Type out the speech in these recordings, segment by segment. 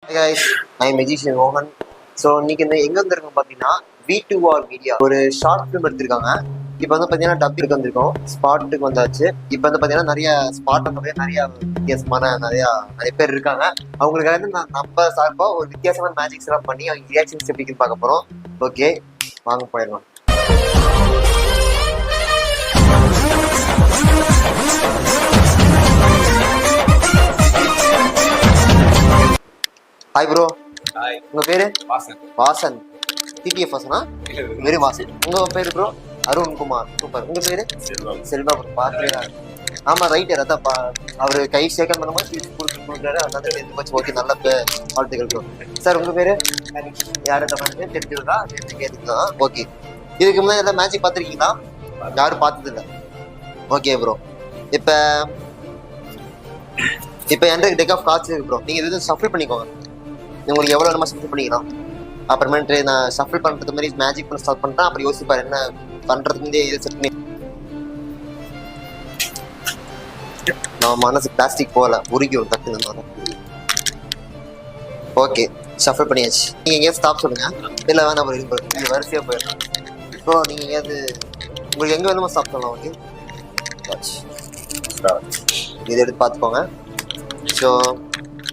Hi guys, I'm Magician Mohan. So இன்னைக்கு எங்க வந்திருக்கோம் பார்த்தீங்கன்னா V2R மீடியா ஒரு ஷார்ட் ஃபிலிம் எடுத்திருக்காங்க. இப்போ வந்து பார்த்தீங்கன்னா டப்பிற்கு வந்திருக்கோம், ஸ்பாட்டுக்கு வந்தாச்சு. இப்போ வந்து பார்த்தீங்கன்னா நிறைய ஸ்பாட் நிறைய வித்தியாசமான நிறைய பேர் இருக்காங்க. அவங்களுக்காக வந்து நம்ம சார்பாக ஒரு வித்தியாசமான மேஜிக்ஸ் எல்லாம் பண்ணி அவங்க ரியாக்ஷன்ஸ் எப்படின்னு பார்க்க போகிறோம். ஓகே, வாங்க போயிடலாம். Hi bro. ஹாய். உங்க பேரு? வாசன். வாசன். டிடிஎஃப் வாசனா? வெரி வாசன். உங்க பேரு ப்ரோ? அருண்குமார். சூப்பர். உங்க பேரு? செல்வா ப்ரோ. பார்க்கல. ஆமா ரைட். அதான் அவரு கை சேகன் பண்ணும்போது ஸ்பீச் கொடுக்குறாரு. அதனால தெரிஞ்சு போச்சு. ஓகே, நல்ல வாழ்த்துக்கள் ப்ரோ. சார் உங்க பேரு? யாரு தமிழ் தெரிஞ்சுருக்கா? கேட்டுக்கலாம். ஓகே, இதுக்கு முன்னாடி எல்லாம் மேட்சிக் பார்த்துருக்கீங்களா? யாரும் பார்த்தது இல்லை. Okay bro. இப்போ என்கிட்ட டெக் ஆஃப் கார்ட்ஸ் இருக்கு ப்ரோ. நீங்கள் இது ஷஃபில் பண்ணிக்கோங்க. உங்களுக்கு எவ்வளோ நம்ம ஷஃபில் பண்ணிக்கலாம். அப்புறமேட்டு நான் ஷஃபில் பண்ணுறது மாதிரி மேஜிக் பண்ண ஸ்டார்ட் பண்ணிட்டேன். அப்புறம் யோசிப்பார் என்ன பண்ணுறதுக்கு இது செட் பண்ணி நான் மனசு பிளாஸ்டிக் போகல உருகிடும் டக்குன்னு. ஓகே, ஷஃபில் பண்ணியாச்சு. நீங்கள் எங்கேயாவது ஸ்டாப் சொல்லுங்க. இல்லை வேணா அப்புறம் இருக்கு நீங்கள் வரிசையாக போயிடலாம். ஸோ நீங்கள் எங்கேயாவது உங்களுக்கு எங்கே வேணுமோ ஸ்டாப் சொல்லலாம். ஓகே, இதை எடுத்து பார்த்துக்கோங்க. So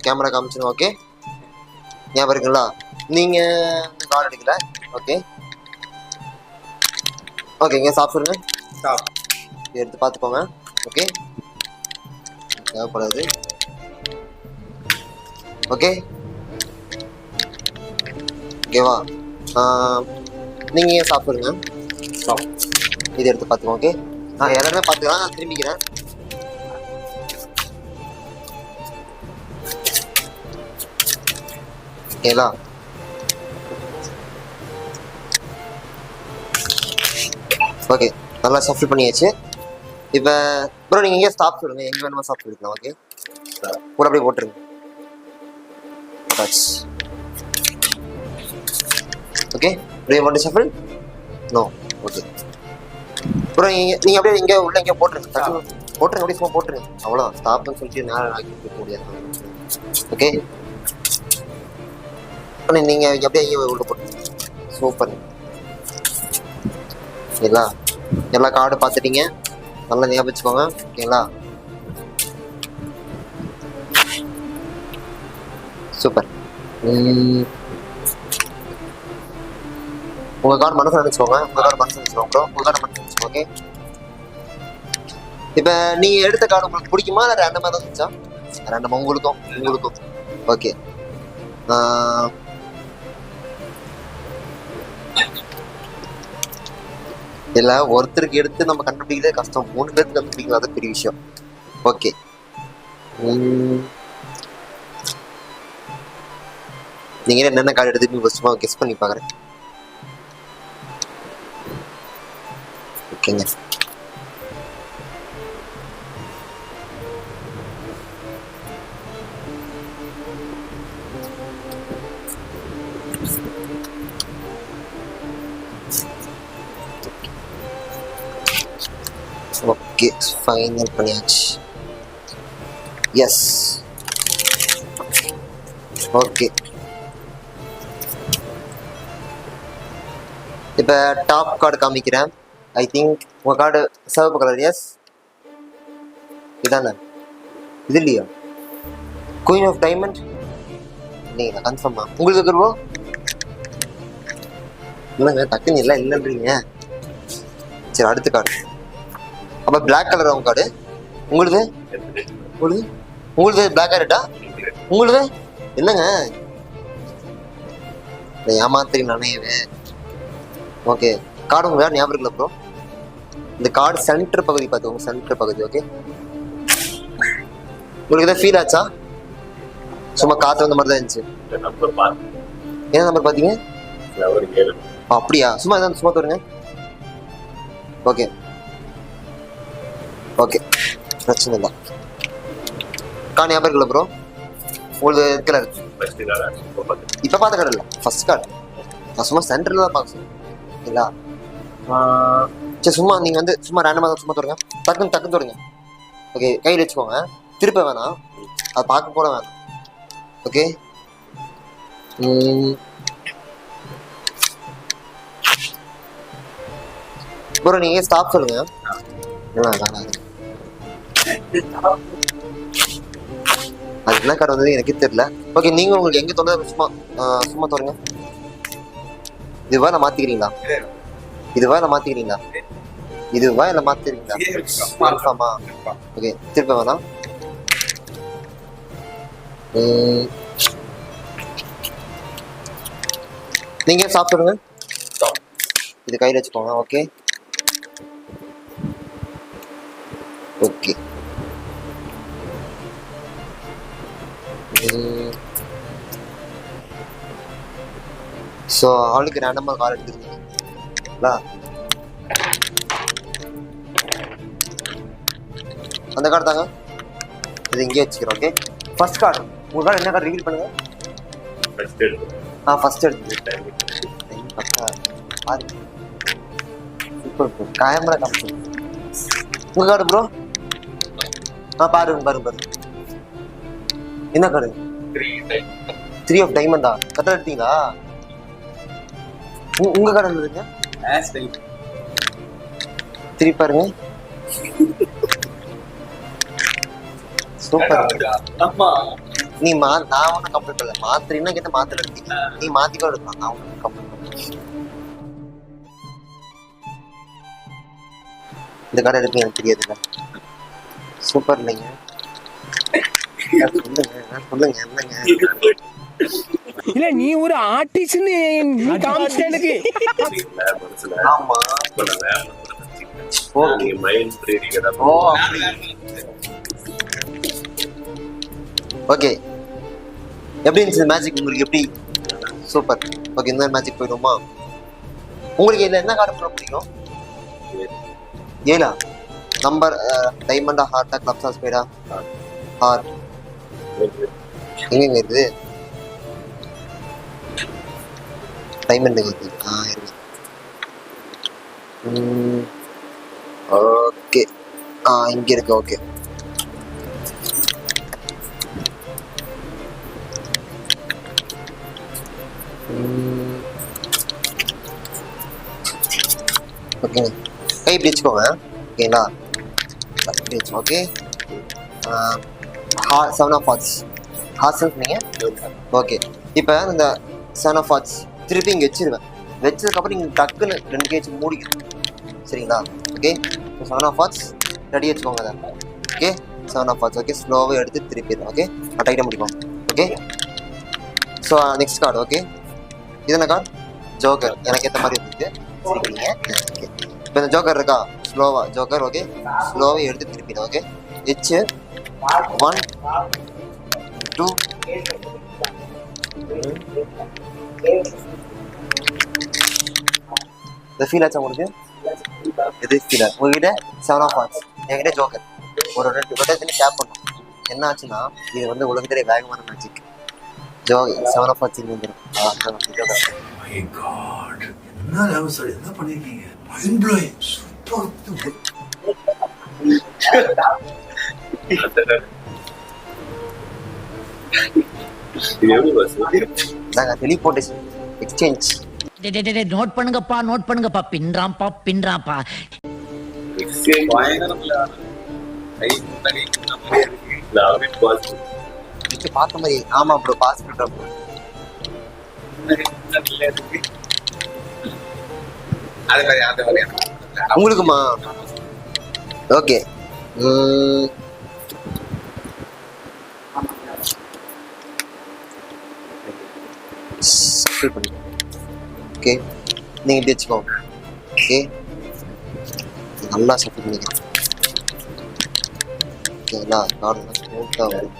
camera காமிச்சிடும். ஓகே, ஞாபகம் இருக்குங்களா? நீங்கள் கால் எடுக்கல. ஓகே ஓகே, இங்கே ஸ்டாப் சொல்லுங்க. ஸ்டாப். இதை எடுத்து பார்த்துக்கோங்க. ஓகே, தேவைப்படாது. ஓகே ஓகேவா? நீங்கள் ஸ்டாப் சொல்லுங்க. ஸ்டாப். இதை எடுத்து பார்த்துக்கோங்க. ஓகே, நான் எல்லாருமே பார்த்துக்கலாம். நான் திரும்பிக்கிறேன். ஓகேங்களா? ஓகே, நல்லா ஷஃபில் பண்ணியாச்சு. இப்போ ப்ரோ நீங்கள் எங்கேயா ஸ்டாப் சொல்லுங்க. எங்கே வேணுமா ஸ்டாப் சொல்லிக்கலாம். ஓகே, கூட அப்படியே போட்டுருங்க. ஓகே, அப்படியே போட்டு ஷஃபில். நோ. ஓகே ப்ரோ, நீங்கள் அப்படியே இங்கே உள்ள இங்கே போட்டுருங்க. போட்டுருங்க, அப்படியே சும்மா போட்டுருங்க. அவ்வளோதான். ஸ்டாப்னு சொல்லிட்டு நேரம் ஆக்கி கொடுக்க முடியாது. ஓகே, நீங்க அப்படியே இங்கே உள்ள போட்டு சூப்பர். ஓகேங்களா? எல்லா கார்டு பார்த்துட்டீங்க. நல்லா ஞாபகம் வச்சுக்கோங்க. ஓகேங்களா? சூப்பர். உங்க கார்டு மனசு நினைச்சுக்கோங்க. உங்க கார்டு மனசு நினைச்சுக்கோங்க ப்ரோ. உங்க கார்டு மனசு நினைச்சுக்கோங்க. ஓகே, இப்போ நீங்க எடுத்த கார்டு உங்களுக்கு பிடிக்குமா இல்லை ரேண்டமாக தான் இருந்துச்சா? ரேண்டமாக உங்களுக்கும். ஓகே, இல்ல ஒருத்தருக்கு எடுத்து நம்ம கண்டுபிடிக்கிறதே கஷ்டம். 3 பேருக்கு கண்டுபிடிக்கிறது அது பெரிய விஷயம். ஓகே, நீங்க என்னென்ன கார்டு எடுத்து ஃபர்ஸ்ட் கெஸ் பண்ணி பாக்குறேன். ஓகேங்க, ஓகே ஃபைனல் பண்ணியாச்சு. எஸ். ஓகே, இப்போ டாப் கார்டு காமிக்கிறேன். ஐ திங்க் உங்கள் கார்டு சிவப்பு கலர். எஸ், இதானே? இது இல்லையா? குயின் ஆஃப் டைமண்ட் இல்லைங்களா? கன்ஃபார்மா உங்களுக்கு இருக்கிறவோ? இல்லைங்க, டக்குன்னு எல்லாம் இல்லைன்றீங்க. சரி, அடுத்த கார்டு. அப்போ பிளாக் கலர் அவங்க கார்டு. உங்களுது பிளாக் கார்டா? உங்களுது என்னங்க ஏமாத்திரி நானேவே. ஓகே, கார்டு உங்க ஞாபகம் இருக்குல்ல ப்ரோ? இந்த கார்டு சென்டர் பகுதி பார்த்துக்கோங்க. சென்டர் பகுதி. ஓகே, உங்களுக்கு எதாவது ஃபீல் ஆச்சா? சும்மா காற்று வந்த மாதிரி தான் இருந்துச்சு. என்ன நம்பர் பார்த்தீங்க? அப்படியா? சும்மா தருங்க. ஓகே ஓகே, பிரச்சனை இல்லை. கார்டு ஞாபகம் இருக்குல்ல ப்ரோ? உங்களுக்கு இருக்கிற இப்போ பார்த்த கார்டு இல்லை, ஃபர்ஸ்ட் கார்டு. நான் சும்மா சென்டரில் தான் பார்க்க சரிங்களா? சரி, சும்மா நீங்கள் வந்து சும்மா ரேண்டமாக தான் சும்மா தருங்க. டக்குன்னு தருங்க. ஓகே, கையில் வச்சுக்கோங்க. திருப்ப வேணாம், அதை பார்க்க போல வேணாம். ஓகே, ப்ரோ நீங்க ஸ்டாப் சொல்லுங்க. அது என்ன கார்டு வந்தது எனக்கே தெரியல. ஓகே நீங்க உங்களுக்கு எங்க தோணுது சும்மா சும்மா தோணுங்க. இதுவா இல்லை மாத்திக்கிறீங்களா? இதுவா இல்லை மாத்திக்கிறீங்களா? இதுவா இல்லை மாத்திக்கிறீங்களா? கன்ஃபார்மா? ஓகே திருப்ப வேணாம். நீங்க சாப்பிடுங்க. இது கையில் வச்சுக்கோங்க. ஓகே ஓகே ஸோ ஆளுக்கு ரேண்டமாக கால் எடுத்துருக்கீங்களா? அந்த கார்டு தாங்க. இது இங்கே வச்சுக்கிறோம். ஓகே ஃபர்ஸ்ட் கார்டு உங்கள் கார்டு என்ன கார்டு ரிவீல் பண்ணுங்க. ஃபர்ஸ்ட் எடுத்து சூப்பர் ப்ரோ. கேமரா காமிச்சு உங்கள் கார்டு ப்ரோ. பாருங்க. என்ன கார்டு? 3 ஆஃப் டைமண்டா? கரெக்டாக எடுத்தீங்களா? உங்க கார்டு என்னதுங்க? திருப்பி பாருங்க. சூப்பர். நீ நான் ஒன்றும் கம்ப்ளீட் பண்ணல. மாத்திரன்னா கேட்ட மாத்திரை எடுத்தீங்க. நீ மாத்திக்கோ எடுக்கலாம். நான் ஒன்றும் கம்ப்ளீட் பண்ணல. இந்த கார்டு எடுப்பீங்க எனக்கு தெரியாதுல்ல. சூப்பர் இல்லைங்க. சொல்லுங்க என்னங்க? இல்ல நீ ஒரு ஆர்டிஸ்ட்னு காமிச்சிட்ட எனக்கு. ஆமா ஓகே மைண்ட் ரீடிங். ஓகே எப்படி இருந்துச்சு மேஜிக் உங்களுக்கு? எப்படி? சூப்பர். ஓகே இந்த மேஜிக் போயிடுமா? உங்களுக்கு இதில் என்ன கார்டு பிடிக்கும்? 7 நம்பர் டைமண்டா ஹார்ட்டா கிளப்ஸா ஸ்பேடா? ஹார்ட். எங்கெங்க இருக்குது டைமண்ட்? இருக்குது. ஓகே இங்க இருக்கு. ஓகே ஓகே கை இப்படி வச்சுக்கோங்க. ஓகேங்களா? Okay 7 of hearts. ஹார்ட்ஸ் நீங்கள் ஓகே. இப்போ இந்த 7 ஆஃப் ஹார்ட்ஸ் திருப்பி இங்கே வச்சிருவேன். வச்சதுக்கப்புறம் நீங்கள் டக்குன்னு 2 கேஜ் மூடிக்கணும். சரிங்களா? ஓகே 7 ஆஃப் ஹார்ட்ஸ் ரெடி வச்சுக்கோங்க. அதை ஓகே 7 ஆஃப் ஹார்ட்ஸ். ஓகே ஸ்லோவாக எடுத்து திருப்பிடுறேன். ஓகே டைட்டாக முடிக்கும். Okay so next card. Okay இது என்ன கார்டு? ஜோக்கர். எனக்கு ஏற்ற மாதிரி இருந்துருக்கு. சரிங்க. ஓகே இப்போ இந்த ஜோக்கர் இருக்கா? ஸ்லோவாக ஜோக்கர். ஓகே ஸ்லோவாக எடுத்து திருப்பிடும். ஓகே H 1 2 இந்த ஃபீல் ஆச்சா உங்களுக்கு? எது ஃபீல் ஆச்சு உங்ககிட்ட? 7 ஆஃப் ஹார்ட்ஸ் என்கிட்ட ஜோக்கர். ஒரு 2 வட்டத்தில் டேப் பண்ணும். என்ன ஆச்சுன்னா இது வந்து உலகத்திலே வேகமான மேஜிக். 7 ஆஃப் ஹார்ட்ஸ் வந்துடும். என்ன பண்ணிருக்கீங்க? Mind blowing. சூப்பர். நாங்க டெலிபோர்டேஷன் எக்ஸ்சேஞ்ச் நோட் பண்ணுங்கப்பா பின்றாம்பா. பார்த்த மாதிரி. ஆமா ப்ரோ பாஸ்போர்ட் ப்ரோ. உங்களுக்குமா? ஓகே ஓகே நீங்க இப்படி வச்சுக்கோங்க. ஓகே நல்லா சப்போர்ட் பண்ணிக்கிறேன். ஓகேங்களா? கார்டு ஸ்மூத்தாக வரும்.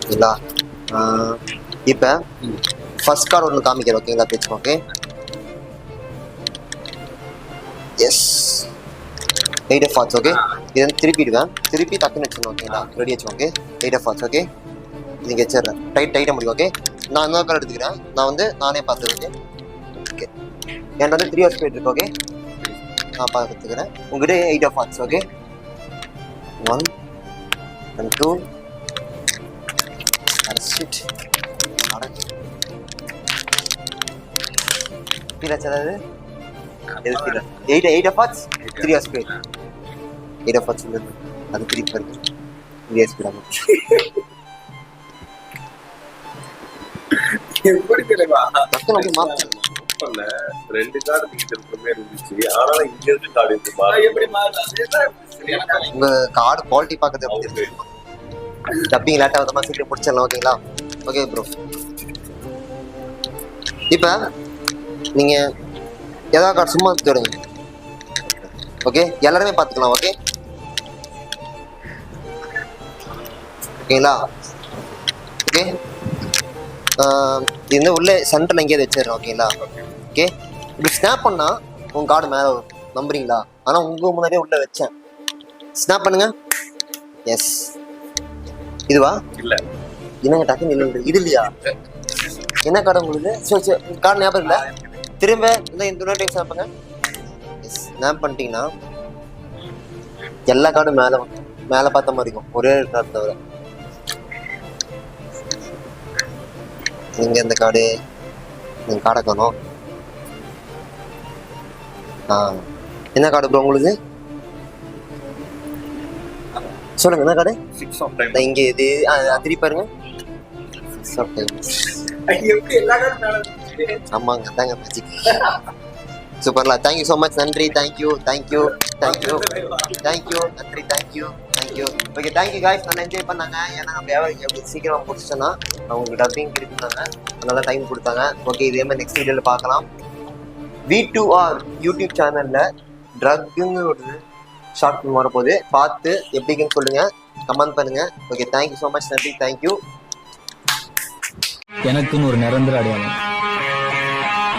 ஓகேங்களா? இப்போ ஃபர்ஸ்ட் கார்டு ஒன்று காமிக்கிறேன். ஓகேங்களா? வச்சுக்கோங்க. Okay yes 8 of hearts. Okay இதை திருப்பிடுவேன். திருப்பி டக்குன்னு வச்சுக்கணும். ஓகேங்களா? ரெடி வச்சுக்கோங்க. 8 ஆஃப் ஹார்ட்ஸ். ஓகே நீங்கள் வச்சிடுறேன். டைட்டாக முடியும். ஓகே நான் இன்னொரு கார்டு எடுத்துக்கிறேன். நான் வந்து நானே பார்த்துருக்கேன். ஓகே என்கிட்ட வந்து 3 ஆஃப் ஸ்பேட் இருக்கு. ஓகே நான் பார்த்துக்கிறேன். உங்ககிட்ட 8 of hearts. Okay 1 and 2 that's it. Feel ஆச்சு அதாவது எது feel 8 of us 3 hours speed 8 of us அது திருப்பி இருக்கு 3 hours ஸ்பீட் எப்படி தெரியுமா மக்கள் அப்படி மாற்ற பண்ண 2 கார்டு நீங்க திருப்பமே இருந்துச்சு ஆனாலும் இங்க இருந்து கார்டு இருக்கு எப்படி உங்க கார்டு குவாலிட்டி பார்க்கறது எப்படி டப்பிங் லேட் ஆகுதமா சீக்கிரம் முடிச்சிடலாம் ஓகேங்களா ஓகே ப்ரோ இப்போ நீங்க ஏதாவது கார்டு சும்மா தேடுங்க ஓகே எல்லாருமே பார்த்துக்கலாம் ஓகே ஓகேங்களா ஓகே இது வந்து உள்ளே சென்டரில் எங்கேயாவது வச்சிடுறேன் ஓகேங்களா ஓகே இப்படி ஸ்னாப் பண்ணால் உங்கள் கார்டு மேலே வரும் நம்புறீங்களா ஆனால் உங்கள் முன்னாடியே உள்ளே வச்சேன் ஸ்னாப் பண்ணுங்க எஸ் இதுவா இல்ல என்னங்க டக்குன்னு இல்லை இது இல்லையா என்ன கார்டு உங்களுக்கு சரி சரி கார்டு ஞாபகம் இல்லை திரும்ப இந்த டைம் ஸ்னாப் பண்ணுங்க எஸ் ஸ்னாப் பண்ணிட்டீங்கன்னா எல்லா கார்டும் மேலே பார்த்த மாதிரி இருக்கும் ஒரே கார்டு தவிர எங்க இந்த கார்டு நீங்கள் கார்டை காணும் என்ன கார்டு ப்ரோ உங்களுக்கு சொல்லுங்க என்ன கார்டு 6 ஆஃப் டைம் இங்கே இது திருப்பி பாருங்க 6 of time எப்படி எல்லா கார்டும் மேல இருந்துச்சு ஆமாங்க தாங்க மேஜிக் சூப்பர்லா தேங்க்யூ ஸோ மச் நன்றி தேங்க்யூ நன்றி தேங்க்யூ ஓகே தேங்க்யூ காய்ஸ் நல்லா என்ஜாய் பண்ணாங்க ஏன்னா நம்ம எப்படி சீக்கிரமாக முடிச்சோன்னா அவங்களுக்கு டப்பிங் இருக்குனாங்க நல்லா டைம் கொடுத்தாங்க ஓகே இதே மாதிரி நெக்ஸ்ட் வீடியோவில் பார்க்கலாம் V2R யூடியூப் சேனலில் ட்ரக்குன்னு ஒரு ஷார்ட் ஃபிலிம் வரப்போகுது பார்த்து எப்படின்னு சொல்லுங்கள் கமெண்ட் பண்ணுங்கள் ஓகே தேங்க்யூ ஸோ மச் நன்றி தேங்க்யூ எனக்குன்னு ஒரு நிரந்தர அடையாளம்